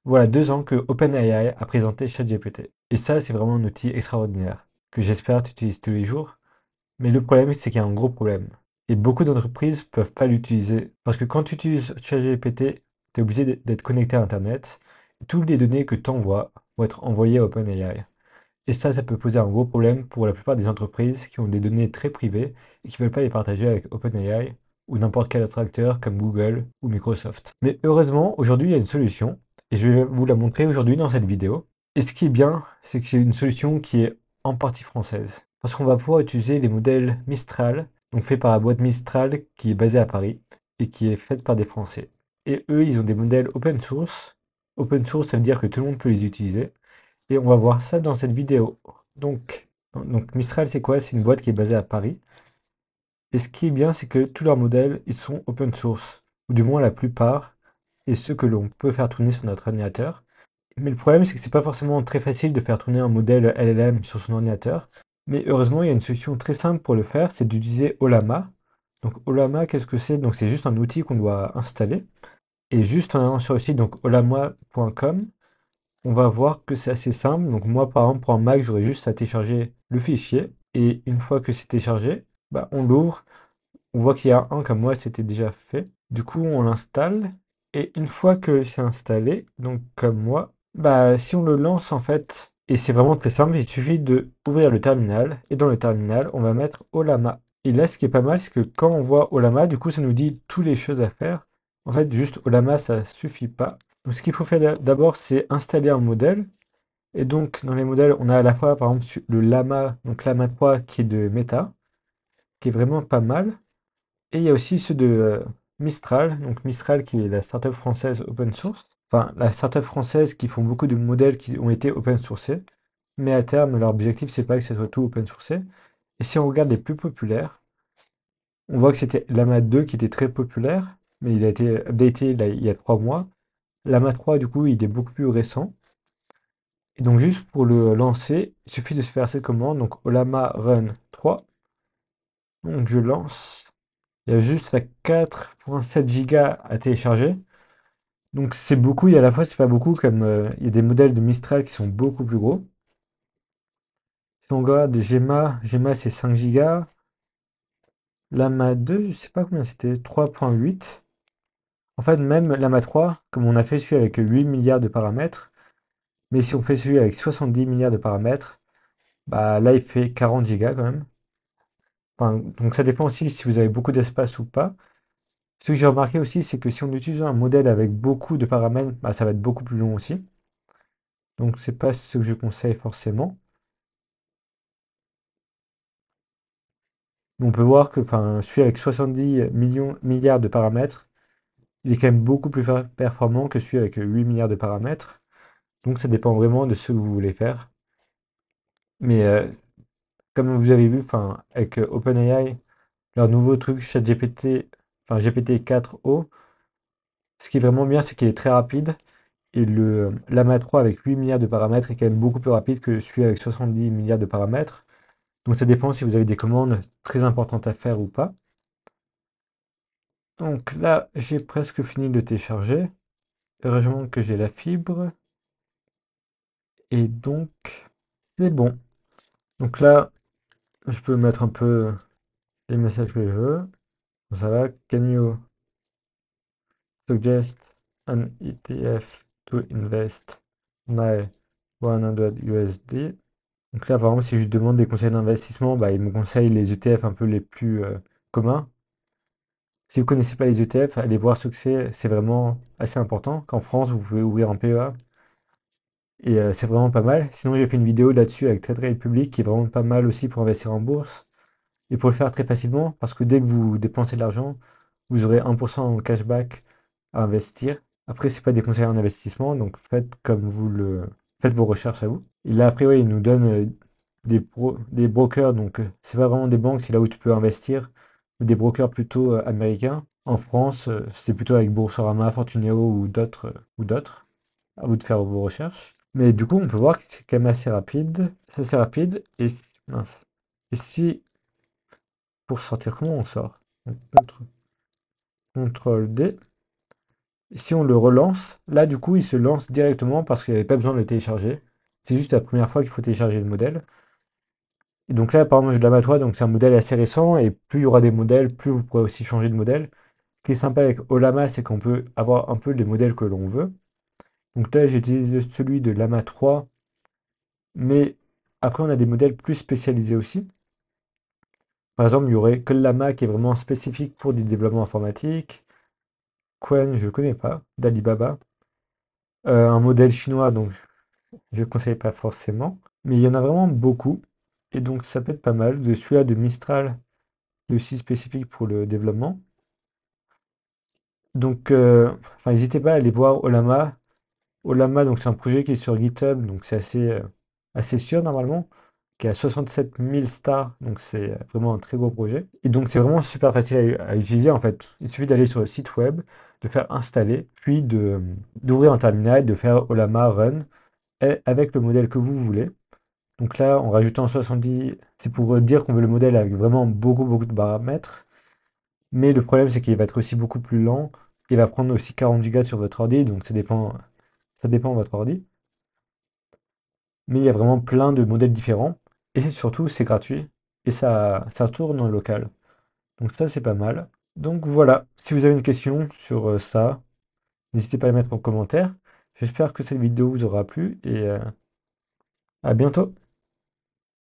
voilà 2 ans que OpenAI a présenté ChatGPT. Et ça, c'est vraiment un outil extraordinaire que j'espère tu utilises tous les jours. Mais le problème, c'est qu'il y a un gros problème. Et beaucoup d'entreprises peuvent pas l'utiliser. Parce que quand tu utilises ChatGPT, tu es obligé d'être connecté à Internet. Toutes les données que tu envoies vont être envoyées à OpenAI. Et ça peut poser un gros problème pour la plupart des entreprises qui ont des données très privées et qui ne veulent pas les partager avec OpenAI ou n'importe quel autre acteur comme Google ou Microsoft. Mais heureusement, aujourd'hui, il y a une solution et je vais vous la montrer aujourd'hui dans cette vidéo. Et ce qui est bien, c'est que c'est une solution qui est en partie française. Parce qu'on va pouvoir utiliser les modèles Mistral, donc faits par la boîte Mistral qui est basée à Paris et qui est faite par des Français. Et eux, ils ont des modèles open source. Open source, ça veut dire que tout le monde peut les utiliser. Et on va voir ça dans cette vidéo. Donc Mistral, c'est quoi? C'est une boîte qui est basée à Paris. Et ce qui est bien, c'est que tous leurs modèles, ils sont open source, ou du moins la plupart, et ceux que l'on peut faire tourner sur notre ordinateur. Mais le problème, c'est que c'est pas forcément très facile de faire tourner un modèle LLM sur son ordinateur. Mais heureusement, il y a une solution très simple pour le faire, c'est d'utiliser Ollama. Donc Ollama, qu'est-ce que c'est? Donc c'est juste un outil qu'on doit installer. Et juste en allant sur le site, donc ollama.com, on va voir que c'est assez simple. Donc moi, par exemple, pour un Mac, j'aurais juste à télécharger le fichier. Et une fois que c'est téléchargé, bah, on l'ouvre. On voit qu'il y a un comme moi, c'était déjà fait. Du coup, on l'installe. Et une fois que c'est installé, donc comme moi, bah, si on le lance en fait, et c'est vraiment très simple, il suffit de ouvrir le terminal. Et dans le terminal, on va mettre Ollama. Et là, ce qui est pas mal, c'est que quand on voit Ollama, du coup, ça nous dit toutes les choses à faire. En fait, juste Ollama, ça suffit pas. Donc, ce qu'il faut faire d'abord, c'est installer un modèle. Et donc, dans les modèles, on a à la fois, par exemple, le Llama, donc Llama 3 qui est de Meta, qui est vraiment pas mal. Et il y a aussi ceux de Mistral, donc Mistral qui est la startup française open source. Enfin, la startup française qui font beaucoup de modèles qui ont été open sourcés. Mais à terme, leur objectif, c'est pas que ce soit tout open sourcé. Et si on regarde les plus populaires, on voit que c'était Llama 2 qui était très populaire, mais il a été updaté là, il y a 3 mois. Llama 3, du coup, il est beaucoup plus récent. Et donc juste pour le lancer, il suffit de se faire cette commande, donc Ollama Run 3. Donc je lance. Il y a juste à 4,7 gigas à télécharger. Donc c'est beaucoup et à la fois c'est pas beaucoup comme il y a des modèles de Mistral qui sont beaucoup plus gros. Si on regarde Gemma c'est 5 gigas. Lama 2, je sais pas combien c'était, 3,8. En fait même Lama 3, comme on a fait celui avec 8 milliards de paramètres, mais si on fait celui avec 70 milliards de paramètres, bah là il fait 40 gigas quand même. Enfin, donc ça dépend aussi si vous avez beaucoup d'espace ou pas. Ce que j'ai remarqué aussi, c'est que si on utilise un modèle avec beaucoup de paramètres, bah, ça va être beaucoup plus long aussi. Donc c'est pas ce que je conseille forcément. Mais on peut voir que enfin, celui avec 70 milliards de paramètres, il est quand même beaucoup plus performant que celui avec 8 milliards de paramètres. Donc ça dépend vraiment de ce que vous voulez faire. Mais comme vous avez vu, enfin, avec OpenAI, leur nouveau truc ChatGPT, enfin GPT-4o, ce qui est vraiment bien, c'est qu'il est très rapide. Et le Llama 3 avec 8 milliards de paramètres est quand même beaucoup plus rapide que celui avec 70 milliards de paramètres. Donc ça dépend si vous avez des commandes très importantes à faire ou pas. Donc là, j'ai presque fini de télécharger. Heureusement que j'ai la fibre. Et donc, c'est bon. Donc là, je peux mettre un peu les messages que je veux. Ça va. Can you suggest an ETF to invest my 100 USD? Donc là, par exemple, si je demande des conseils d'investissement, bah, il me conseille les ETF un peu les plus communs. Si vous connaissez pas les ETF, allez voir ce que c'est vraiment assez important. Qu'en France, vous pouvez ouvrir un PEA et c'est vraiment pas mal. Sinon, j'ai fait une vidéo là-dessus avec Trade Republic qui est vraiment pas mal aussi pour investir en bourse et pour le faire très facilement parce que dès que vous dépensez de l'argent, vous aurez 1% en cashback à investir. Après, c'est pas des conseils en investissement, donc faites comme vous le faites vos recherches à vous. Et là, après, ouais, il nous donne des brokers, donc c'est pas vraiment des banques, c'est là où tu peux investir, des brokers plutôt américains. En France, c'est plutôt avec Boursorama, Fortuneo ou d'autres. À vous de faire vos recherches. Mais du coup, on peut voir que c'est quand même assez rapide. C'est assez rapide. Mince. Et si, pour sortir, comment on sort? Donc, CTRL D. Si on le relance, là du coup il se lance directement parce qu'il n'y avait pas besoin de le télécharger. C'est juste la première fois qu'il faut télécharger le modèle. Et donc là par exemple j'ai de Llama 3, donc c'est un modèle assez récent et plus il y aura des modèles, plus vous pourrez aussi changer de modèle. Ce qui est sympa avec Olama, c'est qu'on peut avoir un peu les modèles que l'on veut. Donc là j'ai utilisé celui de Llama 3, mais après on a des modèles plus spécialisés aussi. Par exemple il y aurait que le Llama qui est vraiment spécifique pour du développement informatique. Qwen je ne connais pas, d'Alibaba. Un modèle chinois, donc je ne conseille pas forcément. Mais il y en a vraiment beaucoup. Et donc ça peut être pas mal. De celui-là de Mistral, est aussi spécifique pour le développement. Donc, enfin, n'hésitez pas à aller voir Olama. Olama, donc c'est un projet qui est sur GitHub, donc c'est assez sûr normalement, qui a 67 000 stars, donc c'est vraiment un très gros projet. Et donc c'est vraiment super facile à utiliser en fait. Il suffit d'aller sur le site web, de faire installer, puis d'ouvrir un terminal, de faire Olama Run avec le modèle que vous voulez. Donc là, en rajoutant 70, c'est pour dire qu'on veut le modèle avec vraiment beaucoup, beaucoup de paramètres. Mais le problème, c'est qu'il va être aussi beaucoup plus lent. Il va prendre aussi 40 Go sur votre ordi, donc ça dépend de votre ordi. Mais il y a vraiment plein de modèles différents. Et surtout, c'est gratuit. Et ça tourne en local. Donc ça, c'est pas mal. Donc voilà, si vous avez une question sur ça, n'hésitez pas à la mettre en commentaire. J'espère que cette vidéo vous aura plu et à bientôt.